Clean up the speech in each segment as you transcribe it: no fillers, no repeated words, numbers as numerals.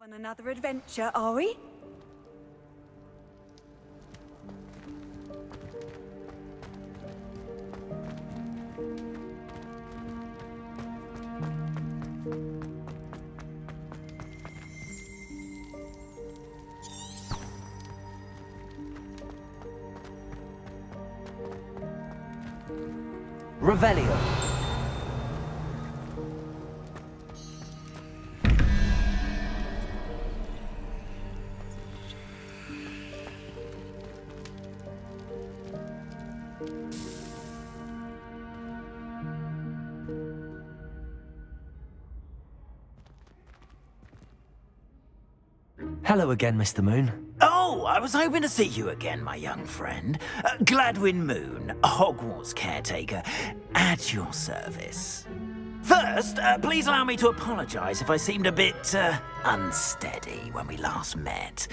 On another adventure, are we? Revelio. Hello again, Mr. Moon. Oh, I was hoping to see you again, my young friend. Gladwin Moon, Hogwarts caretaker, at your service. First, please allow me to apologize if I seemed a bit, unsteady when we last met.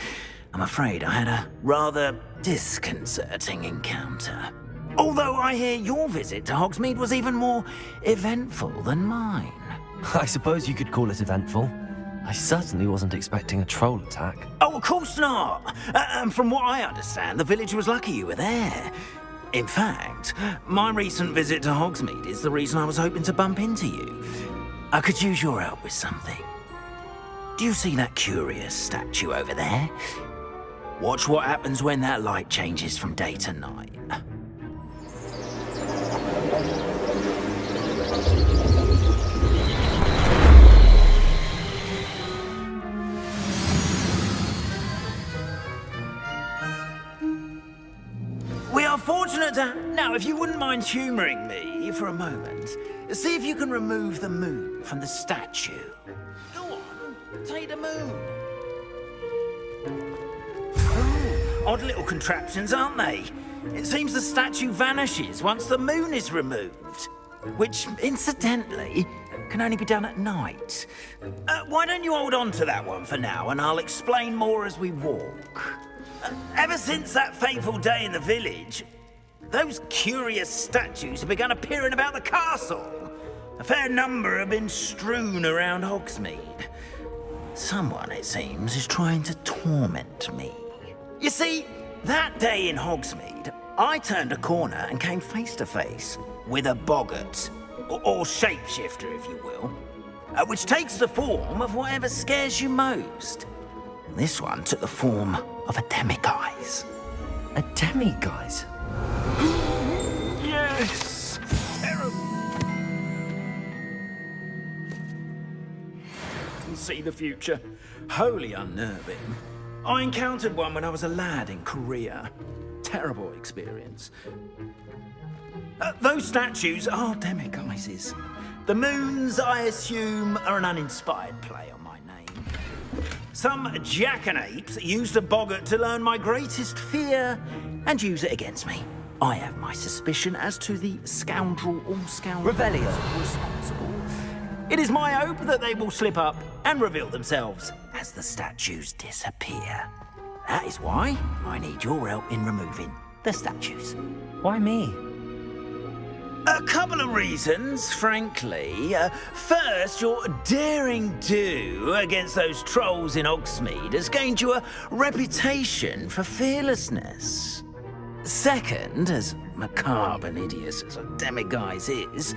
I'm afraid I had a rather disconcerting encounter. Although I hear your visit to Hogsmeade was even more eventful than mine. I suppose you could call it eventful. I certainly wasn't expecting a troll attack. Oh, of course not. And from what I understand, the village was lucky you were there. In fact, my recent visit to Hogsmeade is the reason I was hoping to bump into you. I could use your help with something. Do you see that curious statue over there? Watch what happens when that light changes from day to night. We are fortunate to... Now, if you wouldn't mind humouring me for a moment, see if you can remove the moon from the statue. Go on, take the moon. Oh, odd little contraptions, aren't they? It seems the statue vanishes once the moon is removed. Which, incidentally, can only be done at night. Why don't you hold on to that one for now, and I'll explain more as we walk. Ever since that fateful day in the village, those curious statues have begun appearing about the castle. A fair number have been strewn around Hogsmeade. Someone, it seems, is trying to torment me. You see, that day in Hogsmeade, I turned a corner and came face to face with a boggart, or shapeshifter, if you will, which takes the form of whatever scares you most. This one took the form of a demiguise. A demiguise? Yes! Terrible! Can see the future. Wholly unnerving. I encountered one when I was a lad in Korea. Terrible experience. Those statues are demiguises. The moons, I assume, are an uninspired play on my name. Some jackanapes used a boggart to learn my greatest fear and use it against me. I have my suspicion as to the scoundrel or scoundrels Revelio. responsible. It is my hope that they will slip up and reveal themselves as the statues disappear. That is why I need your help in removing the statues. Why me? A couple of reasons, frankly. First, your daring do against those trolls in Hogsmeade has gained you a reputation for fearlessness. Second, as macabre and hideous as a demiguise is,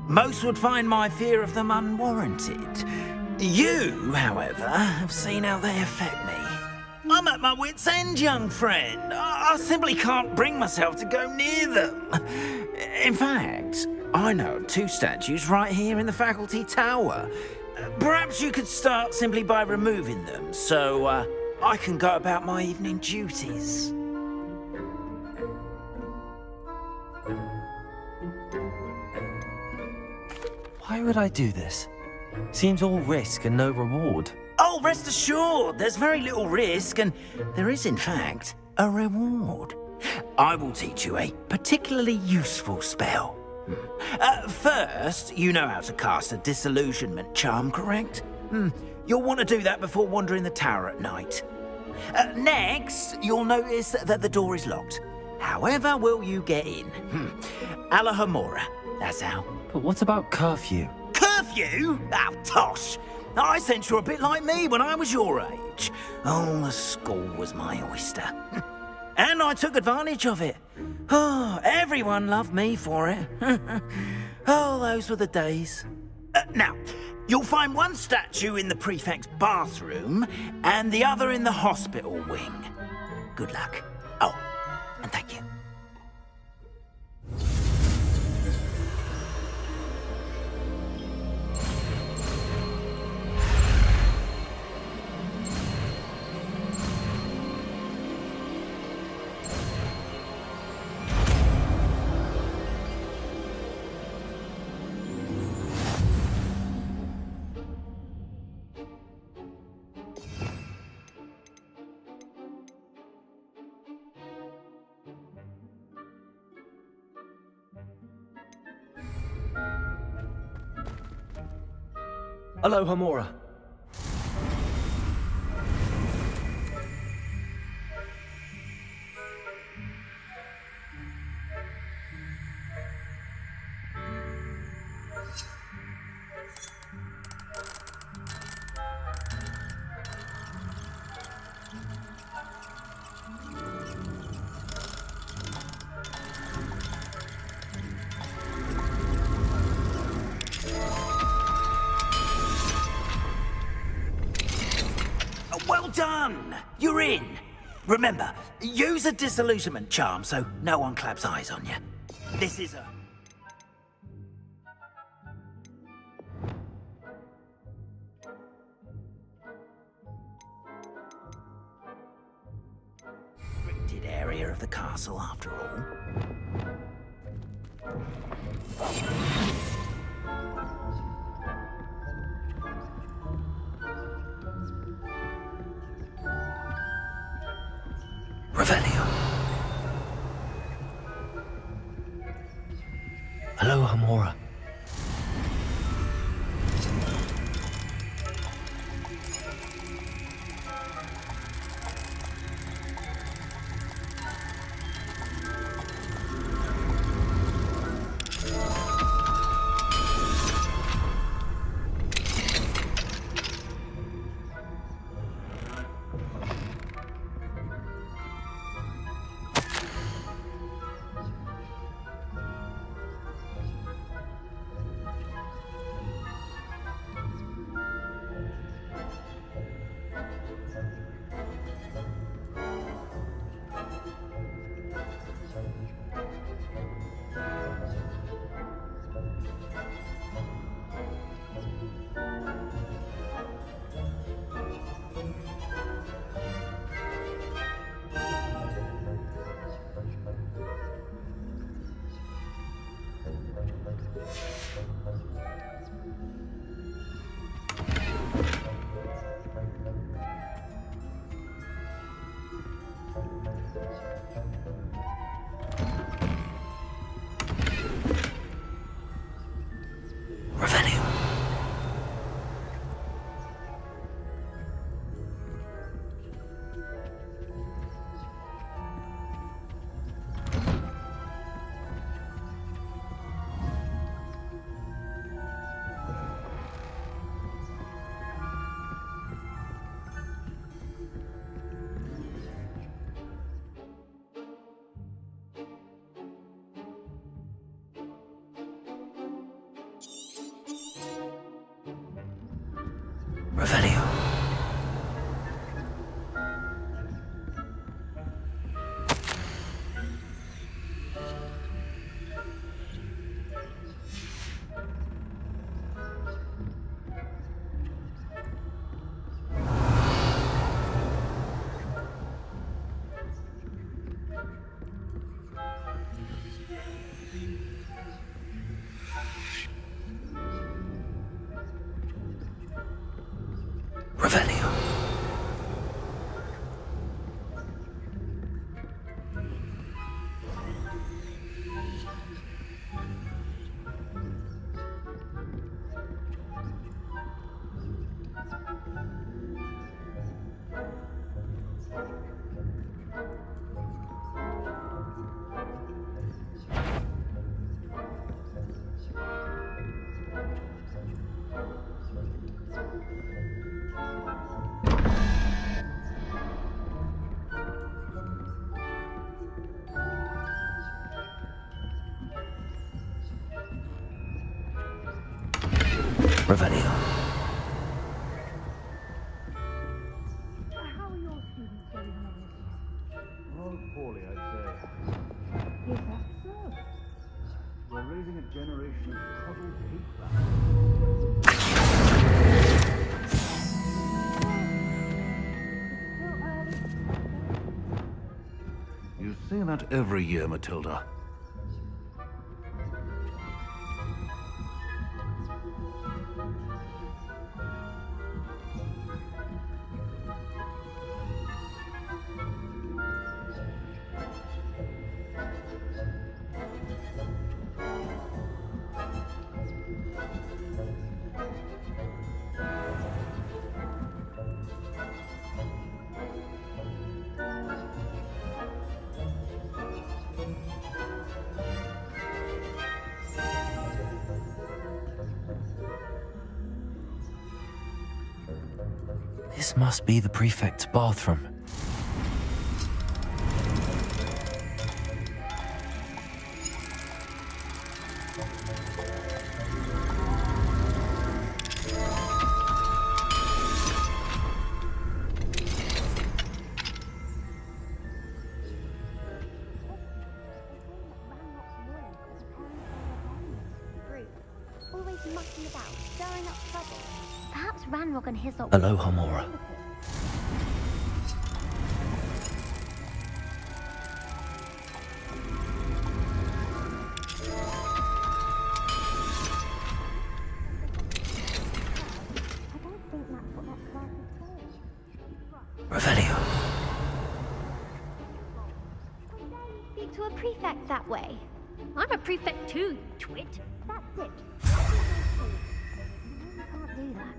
most would find my fear of them unwarranted. You, however, have seen how they affect me. I'm at my wit's end, young friend. I simply can't bring myself to go near them. In fact, I know of two statues right here in the faculty tower. Perhaps you could start simply by removing them, so I can go about my evening duties. Why would I do this? Seems all risk and no reward. Oh, rest assured, there's very little risk, and there is, in fact, a reward. I will teach you a particularly useful spell. First, you know how to cast a disillusionment charm, correct? You'll want to do that before wandering the tower at night. Next, you'll notice that the door is locked. However will you get in? Alahomora, that's how. But what about curfew? Curfew? Oh, tosh. I sense you're a bit like me when I was your age. Oh, the school was my oyster. And I took advantage of it. Oh, everyone loved me for it. Oh, those were the days. Now, you'll find one statue in the prefect's bathroom and the other in the hospital wing. Good luck. Oh, and thank you. Hello, Hamora. Well done! You're in. Remember, use a disillusionment charm so no one claps eyes on you. This is a... restricted area of the castle after all. Revelio. Hello, Hamora. Revelio. Revelio. How are your students getting on this year? Oh, poorly, I'd say. Is that so? We're raising a generation of puzzled cake batters. Still early. You say that every year, Matilda. This must be the prefect's bathroom. Always mucking about, stirring up trouble. Perhaps Ranrock and his lot. Hello, Homora. I don't think that's what that class is for. Revelio. Speak to a prefect that way. I'm a prefect too, you twit. That's it. You can't do that.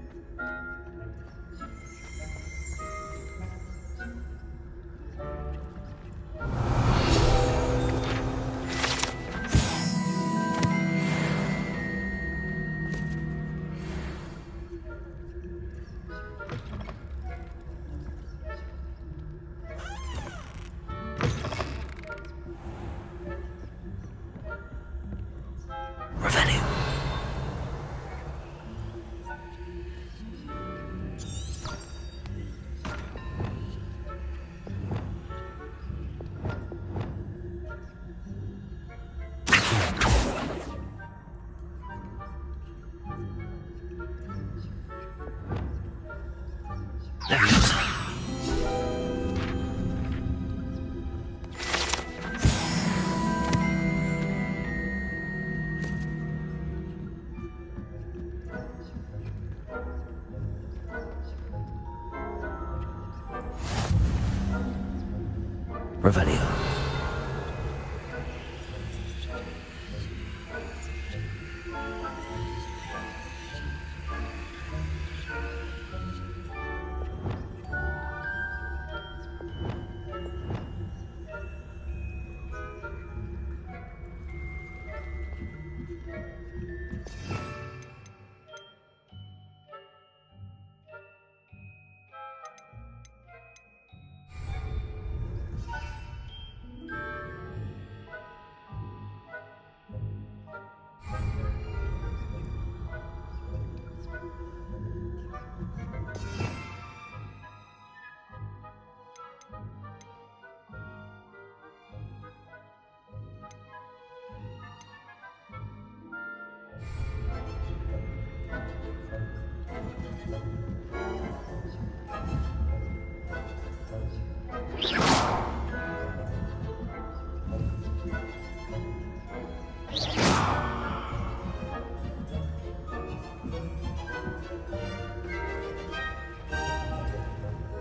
Revelio. Leviosa. Revelio.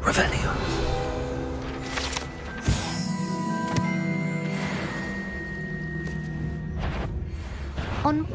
Revelio. On.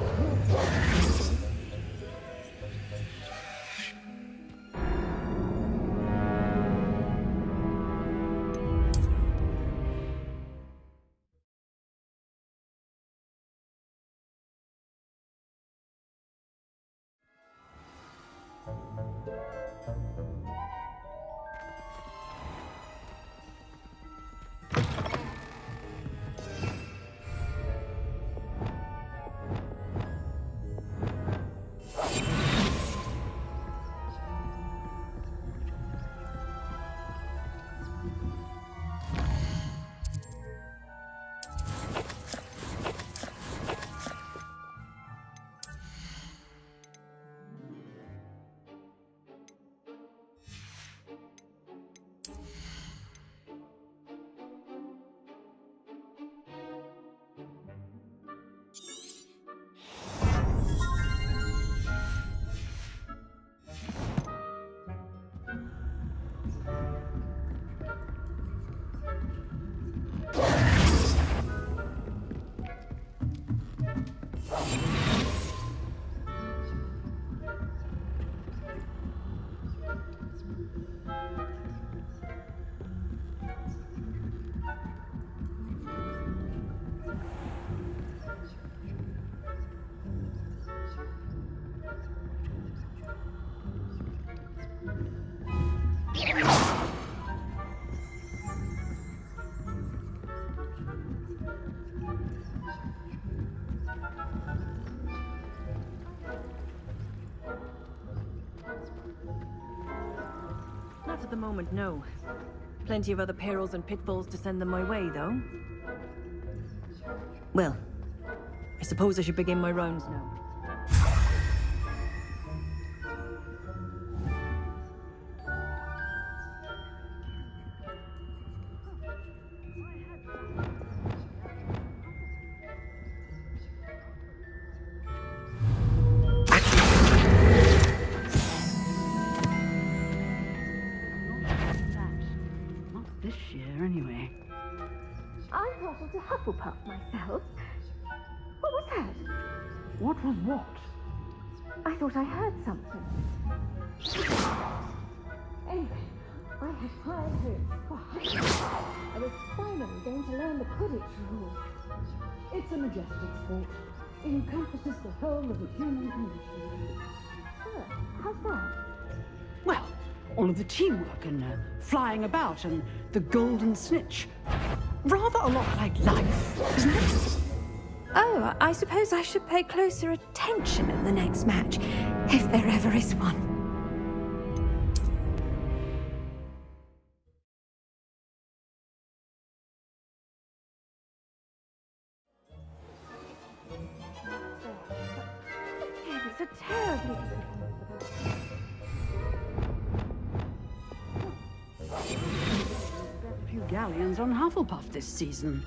moment, no. Plenty of other perils and pitfalls to send them my way, though. Well, I suppose I should begin my rounds now. Not this year, anyway. I'm partial to Hufflepuff myself. What was that? What was what? I thought I heard something. Anyway, I had high hopes for Hufflepuff. I was finally going to learn the Quidditch rules. It's a majestic sport. It encompasses the whole of the human condition. Oh, how's that? Well, all of the teamwork and flying about and the golden snitch. Rather a lot like life, isn't it? Oh, I suppose I should pay closer attention at the next match, if there ever is one. It's a terribly A few galleons on Hufflepuff this season.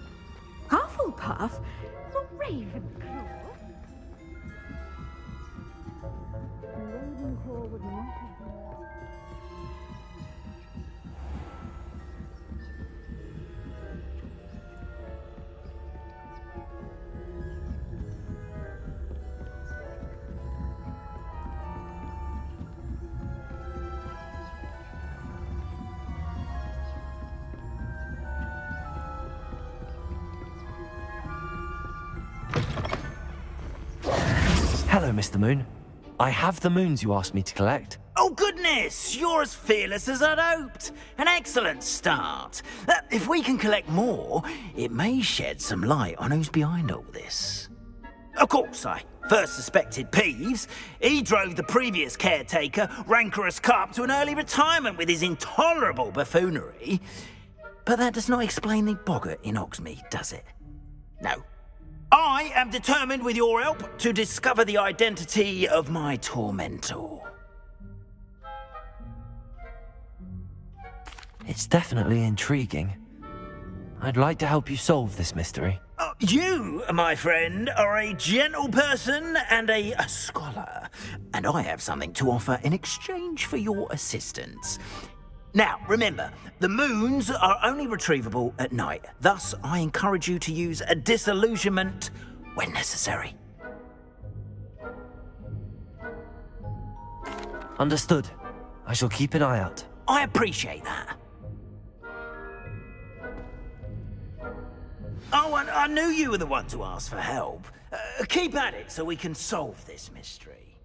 Hufflepuff? Not Ravenclaw. Ravenclaw would not have been. Hello, Mr. Moon. I have the moons you asked me to collect. Oh, goodness! You're as fearless as I'd hoped. An excellent start. If we can collect more, it may shed some light on who's behind all this. Of course, I first suspected Peeves. He drove the previous caretaker, Rancorous Carp, to an early retirement with his intolerable buffoonery. But that does not explain the boggart in Hogsmeade, does it? No. I am determined, with your help, to discover the identity of my tormentor. It's definitely intriguing. I'd like to help you solve this mystery. You, my friend, are a gentle person and a scholar, and I have something to offer in exchange for your assistance. Now, remember, the moons are only retrievable at night. Thus, I encourage you to use a disillusionment when necessary. Understood. I shall keep an eye out. I appreciate that. Oh, and I knew you were the one to ask for help. Keep at it so we can solve this mystery.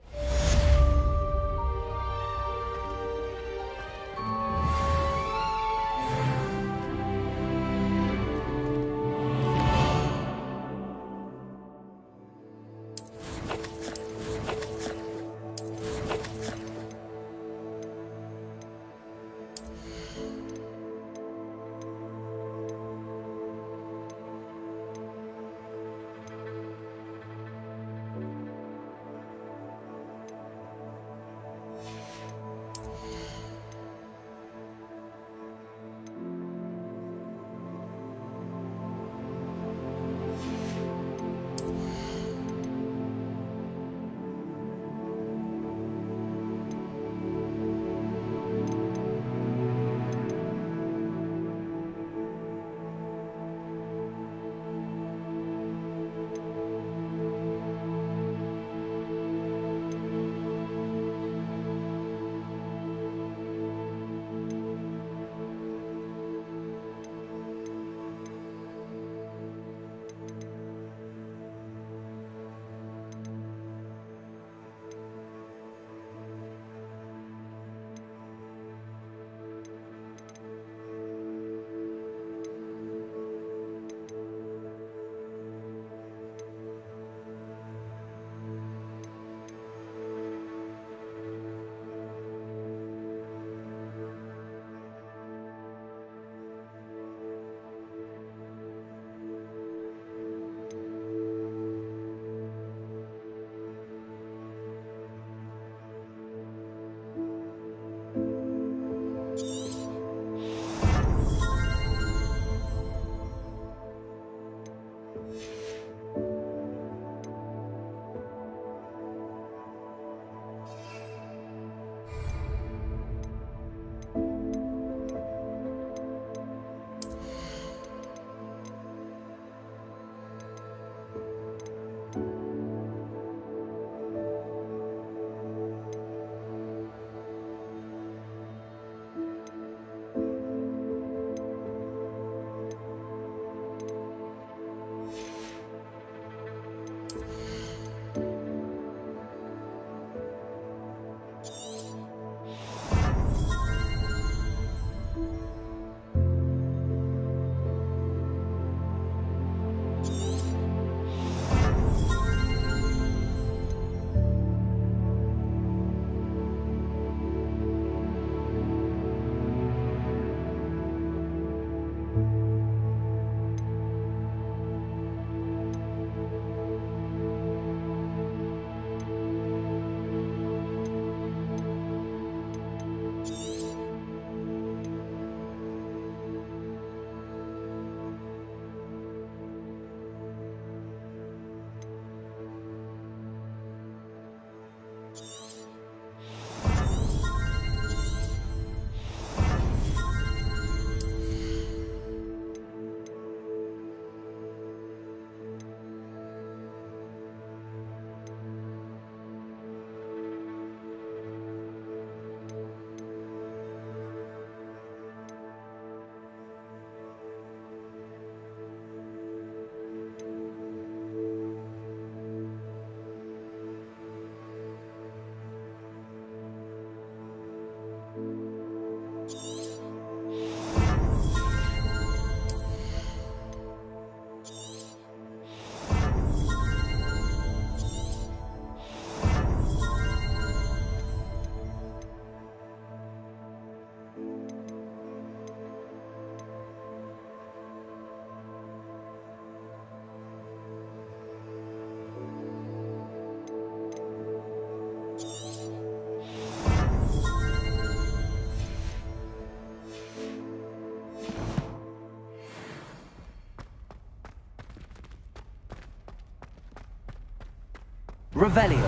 Revelio.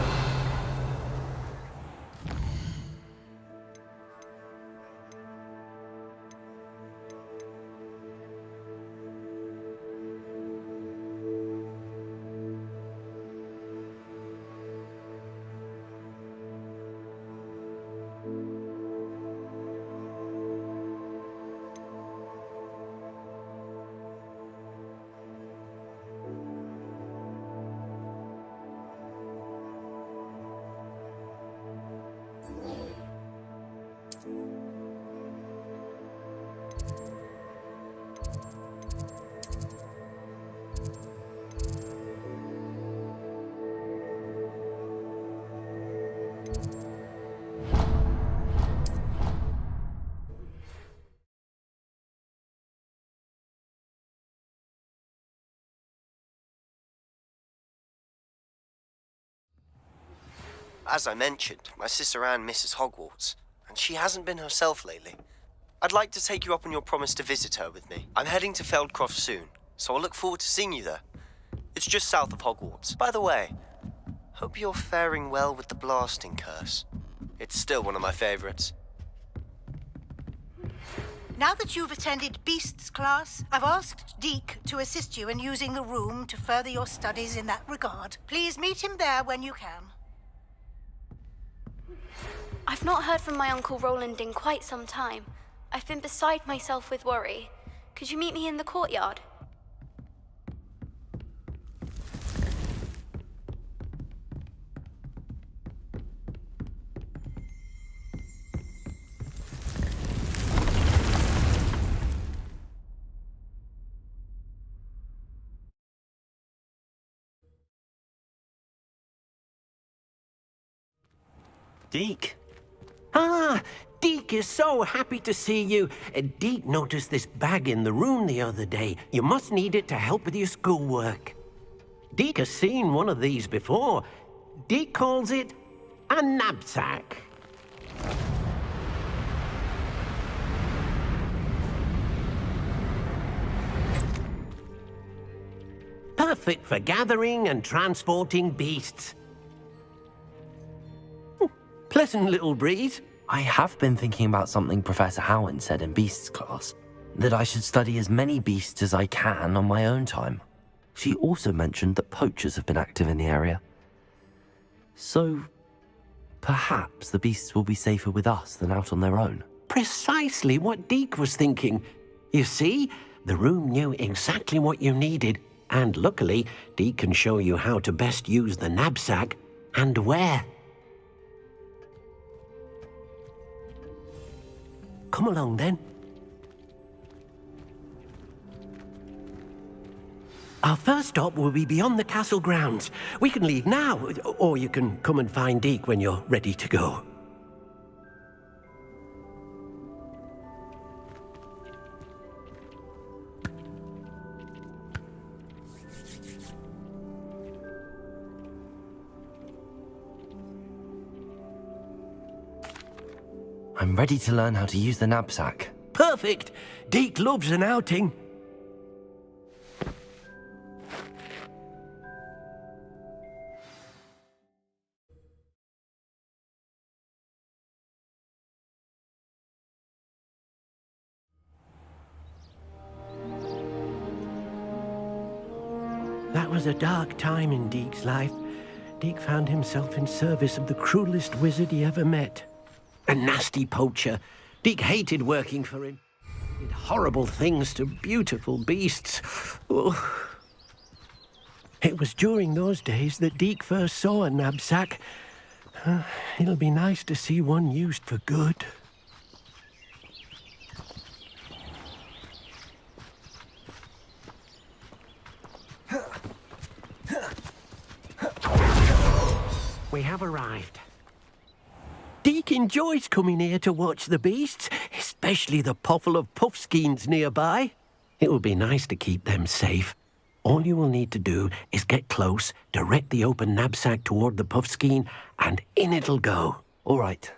As I mentioned, my sister Anne misses Hogwarts, and she hasn't been herself lately. I'd like to take you up on your promise to visit her with me. I'm heading to Feldcroft soon, so I'll look forward to seeing you there. It's just south of Hogwarts. By the way, hope you're faring well with the blasting curse. It's still one of my favorites. Now that you've attended Beasts class, I've asked Deke to assist you in using the room to further your studies in that regard. Please meet him there when you can. I've not heard from my Uncle Roland in quite some time. I've been beside myself with worry. Could you meet me in the courtyard? Deke. Ah, Deke is so happy to see you. Deke noticed this bag in the room the other day. You must need it to help with your schoolwork. Deke has seen one of these before. Deke calls it a knapsack. Perfect for gathering and transporting beasts. Pleasant little breeze. I have been thinking about something Professor Howard said in Beasts class, that I should study as many beasts as I can on my own time. She also mentioned that poachers have been active in the area. So, perhaps the beasts will be safer with us than out on their own. Precisely what Deke was thinking. You see, the room knew exactly what you needed, and luckily, Deke can show you how to best use the knapsack and where. Come along, then. Our first stop will be beyond the castle grounds. We can leave now, or you can come and find Deke when you're ready to go. I'm ready to learn how to use the knapsack. Perfect! Deke loves an outing. That was a dark time in Deke's life. Deke found himself in service of the cruelest wizard he ever met. A nasty poacher. Deke hated working for him. Did horrible things to beautiful beasts. Oh. It was during those days that Deke first saw a knapsack. It'll be nice to see one used for good. We have arrived. Deke enjoys coming here to watch the beasts, especially the puffle of puffskeins nearby. It will be nice to keep them safe. All you will need to do is get close, direct the open knapsack toward the puffskein, and in it'll go. All right.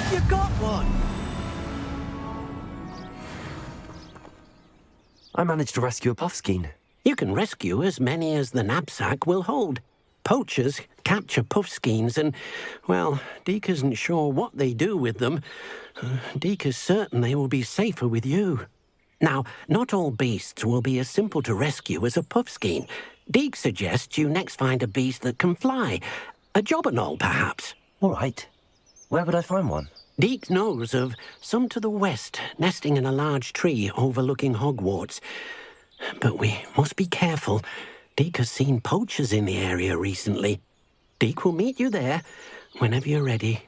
You got one! I managed to rescue a puffskein. You can rescue as many as the knapsack will hold. Poachers capture puffskeins and, well, Deke isn't sure what they do with them. Deke is certain they will be safer with you. Now, not all beasts will be as simple to rescue as a puffskein. Deke suggests you next find a beast that can fly. A jobberknoll, perhaps. All right. Where would I find one? Deke knows of some to the west, nesting in a large tree overlooking Hogwarts. But we must be careful. Deke has seen poachers in the area recently. Deke will meet you there whenever you're ready.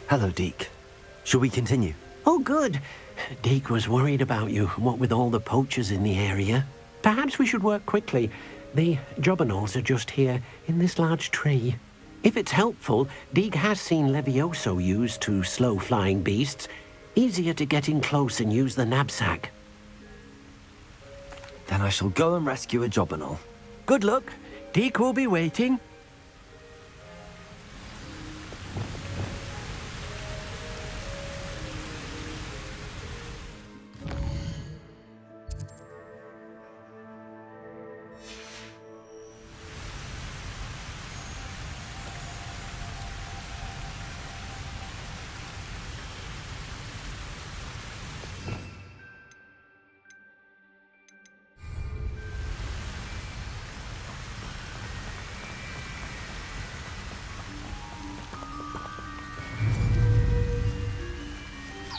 Hello, Deke. Shall we continue? Oh, good. Deke was worried about you, what with all the poachers in the area. Perhaps we should work quickly. The jobberknolls are just here, in this large tree. If it's helpful, Deke has seen Levioso used to slow flying beasts. Easier to get in close and use the knapsack. Then I shall go and rescue a jobberknoll. Good luck. Deke will be waiting.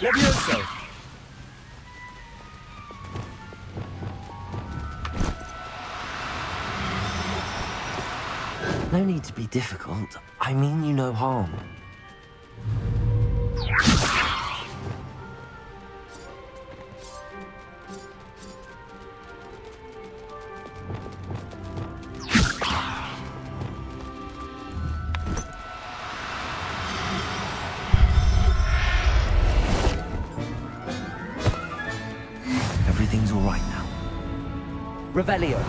Levioso! No need to be difficult. I mean you no harm. Everything's all right now. Revelio.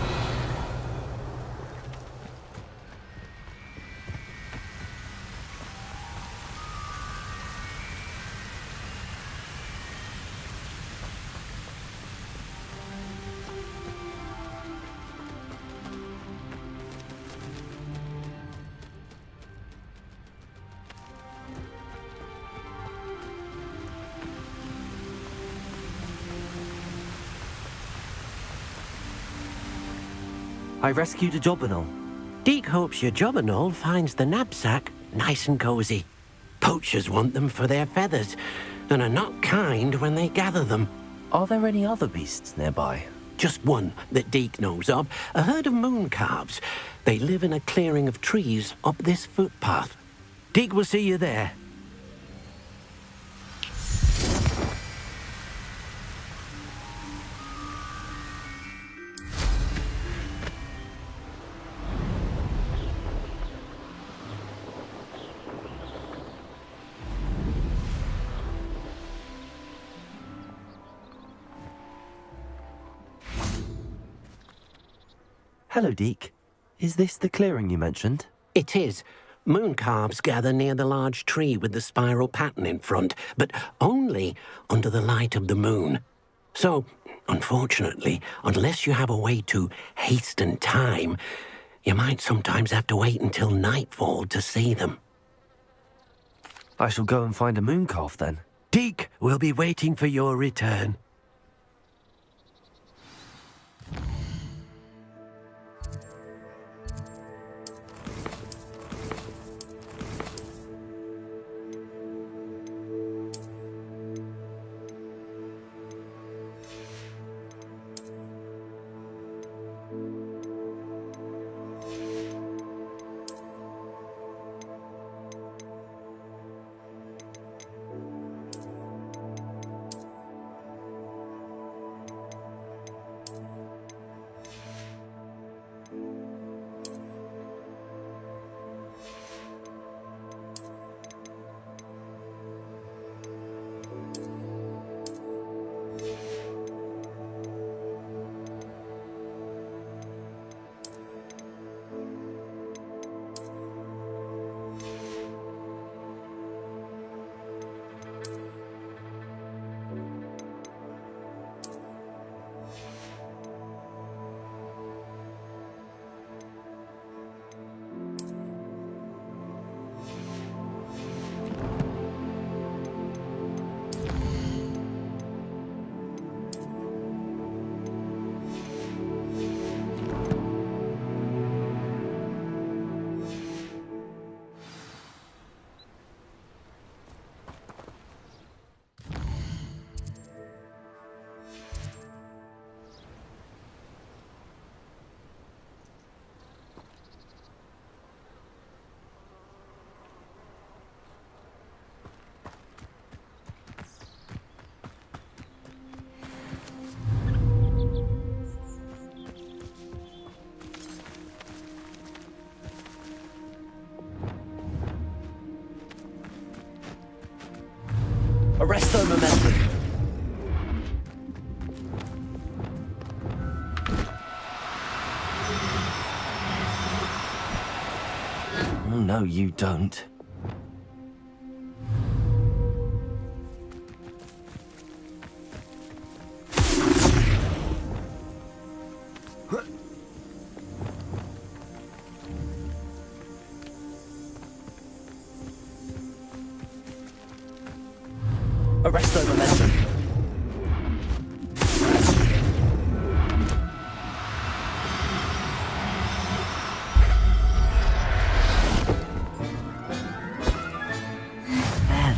I rescued a jobberknoll. Deke hopes your jobberknoll finds the knapsack nice and cozy. Poachers want them for their feathers, and are not kind when they gather them. Are there any other beasts nearby? Just one that Deke knows of, a herd of moon calves. They live in a clearing of trees up this footpath. Deke will see you there. Hello, Deke. Is this the clearing you mentioned? It is. Moon calves gather near the large tree with the spiral pattern in front, but only under the light of the moon. So, unfortunately, unless you have a way to hasten time, you might sometimes have to wait until nightfall to see them. I shall go and find a moon calf then. Deke will be waiting for your return. Arresto momentum. Oh, no, you don't. Arresto momentum.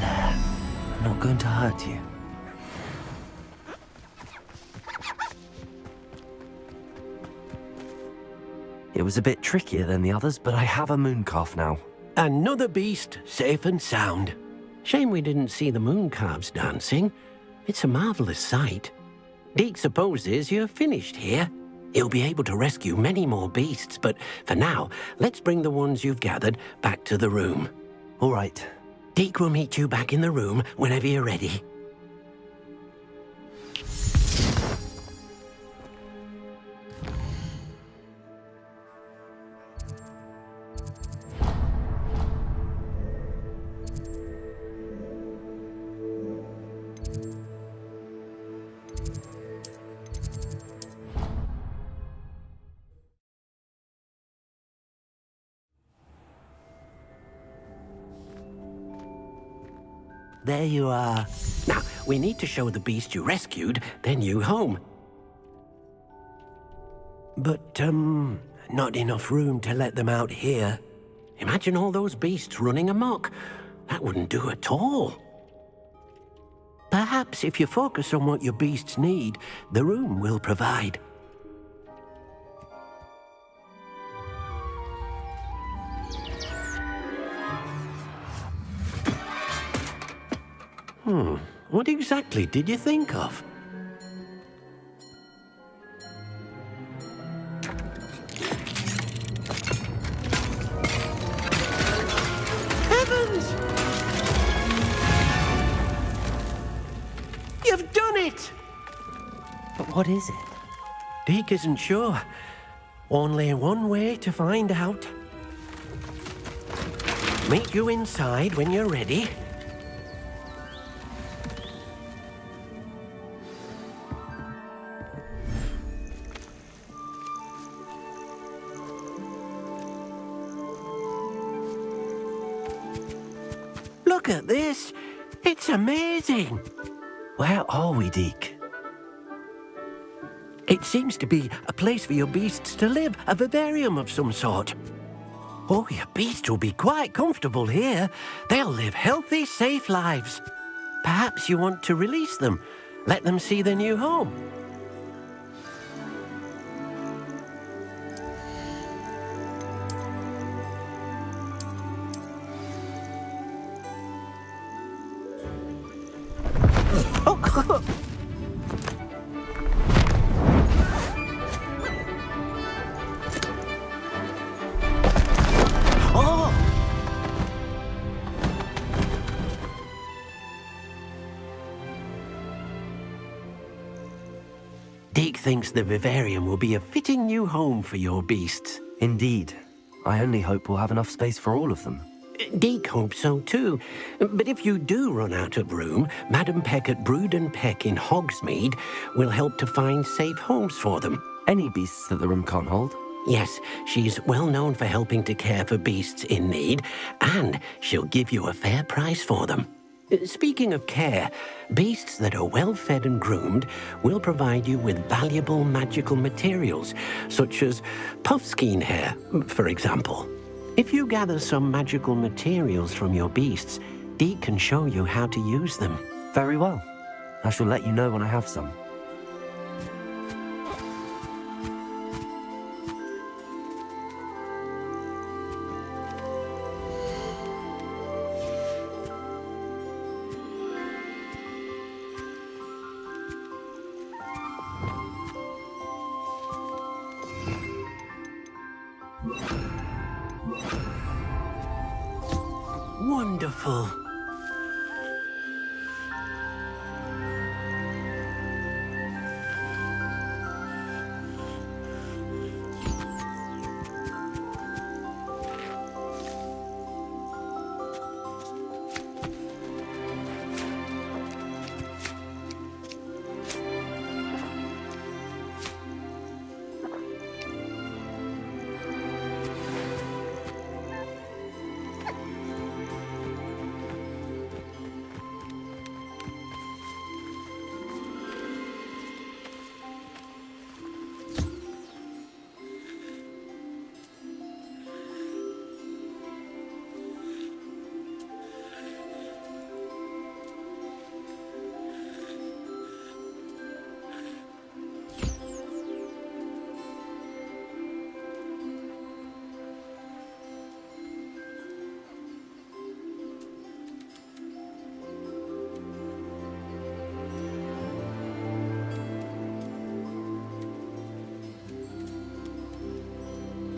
There. I'm not going to hurt you. It was a bit trickier than the others, but I have a moon calf now. Another beast, safe and sound. Shame we didn't see the moon calves dancing. It's a marvelous sight. Deke supposes you're finished here. He'll be able to rescue many more beasts, but for now, let's bring the ones you've gathered back to the room. All right. Deke will meet you back in the room whenever you're ready. There you are. Now, we need to show the beast you rescued, then you home. But, not enough room to let them out here. Imagine all those beasts running amok. That wouldn't do at all. Perhaps if you focus on what your beasts need, the room will provide. What exactly did you think of? Heavens! You've done it! But what is it? Deke isn't sure. Only one way to find out. Meet you inside when you're ready. Look at this. It's amazing. Where are we, Deke? It seems to be a place for your beasts to live, a vivarium of some sort. Oh, your beasts will be quite comfortable here. They'll live healthy, safe lives. Perhaps you want to release them, let them see their new home. Deke thinks the vivarium will be a fitting new home for your beasts. Indeed. I only hope we'll have enough space for all of them. Deke hopes so too. But if you do run out of room, Madam Peck at Brood and Peck in Hogsmeade will help to find safe homes for them. Any beasts that the room can't hold? Yes, she's well known for helping to care for beasts in need, and she'll give you a fair price for them. Speaking of care, beasts that are well fed and groomed will provide you with valuable magical materials, such as puffskein hair, for example. If you gather some magical materials from your beasts, Deke can show you how to use them. Very well. I shall let you know when I have some. Wonderful.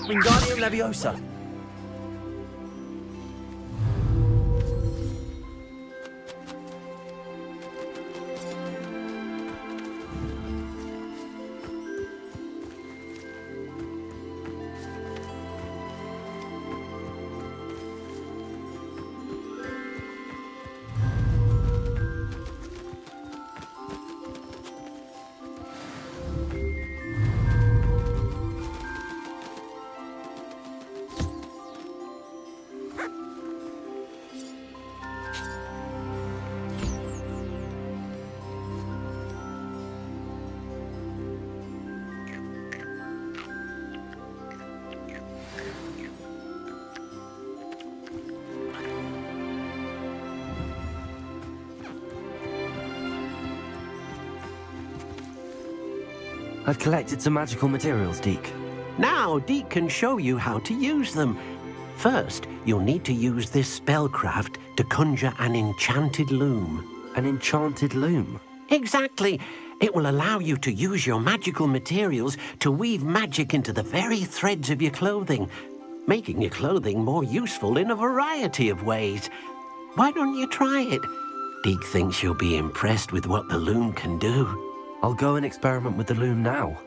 Wingardium Leviosa. I've collected some magical materials, Deke. Now, Deke can show you how to use them. First, you'll need to use this spellcraft to conjure an enchanted loom. An enchanted loom? Exactly. It will allow you to use your magical materials to weave magic into the very threads of your clothing, making your clothing more useful in a variety of ways. Why don't you try it? Deke thinks you'll be impressed with what the loom can do. I'll go and experiment with the loom now.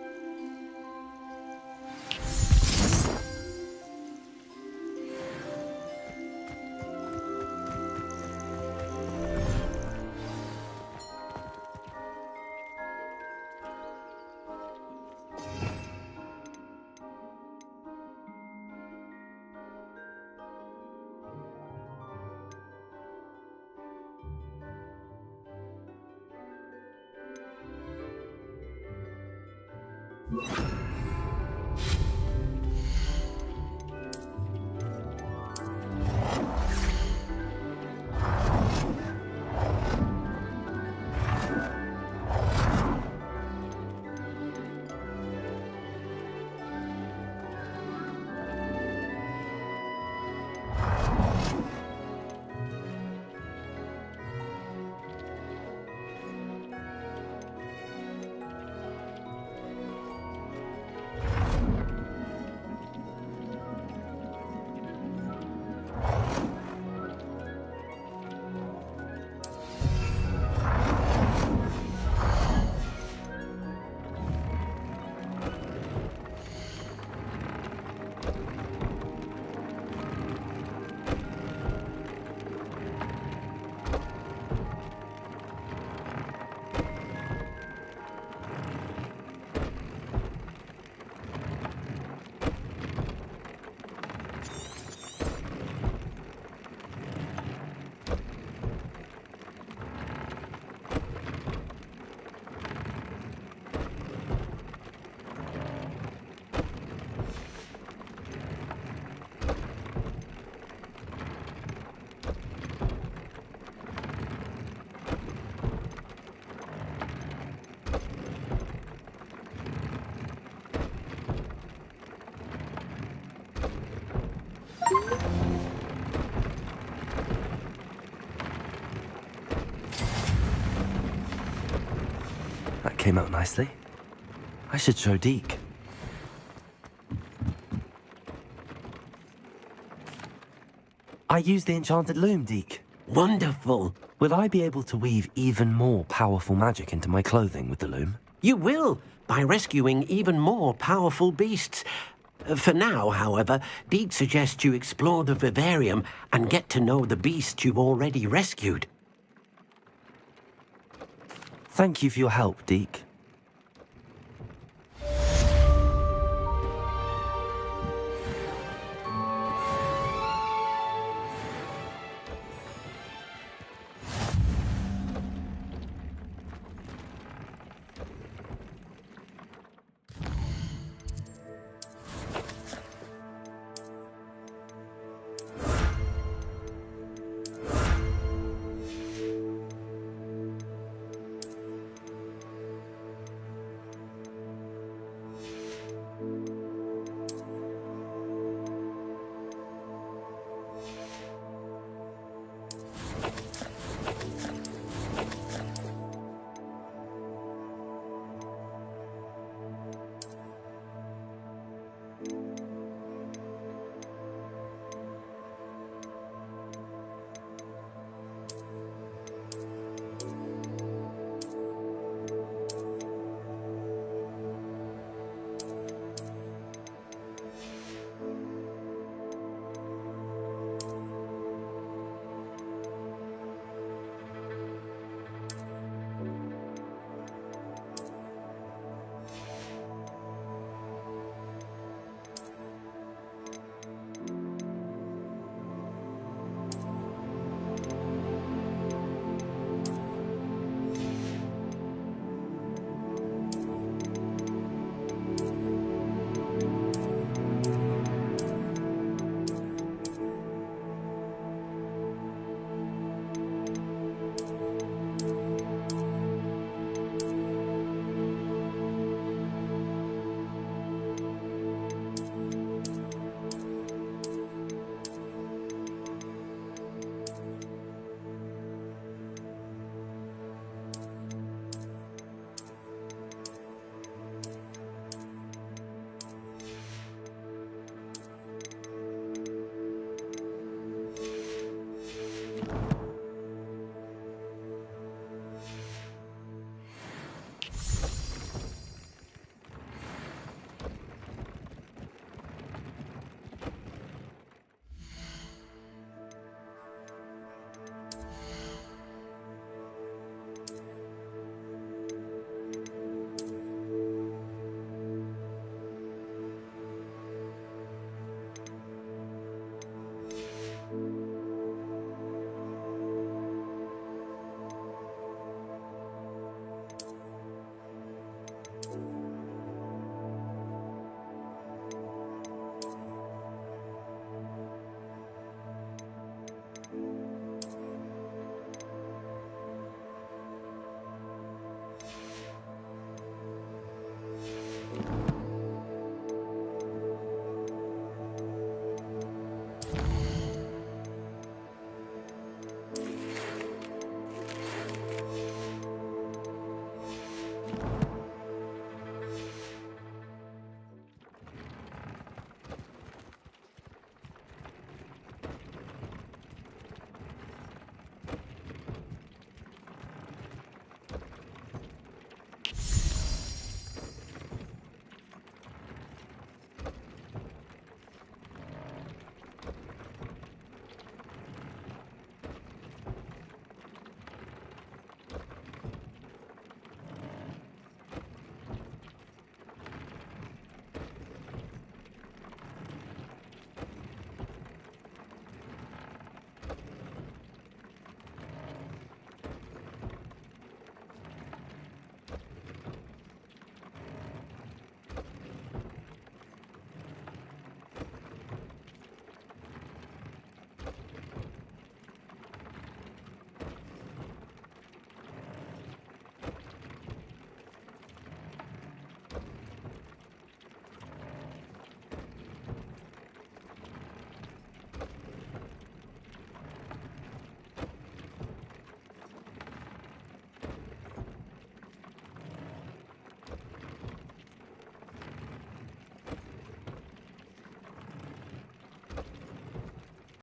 That came out nicely. I should show Deke. I used the enchanted loom, Deke. Wonderful. Will I be able to weave even more powerful magic into my clothing with the loom? You will, by rescuing even more powerful beasts. For now, however, Deke suggests you explore the vivarium and get to know the beasts you've already rescued. Thank you for your help, Deke.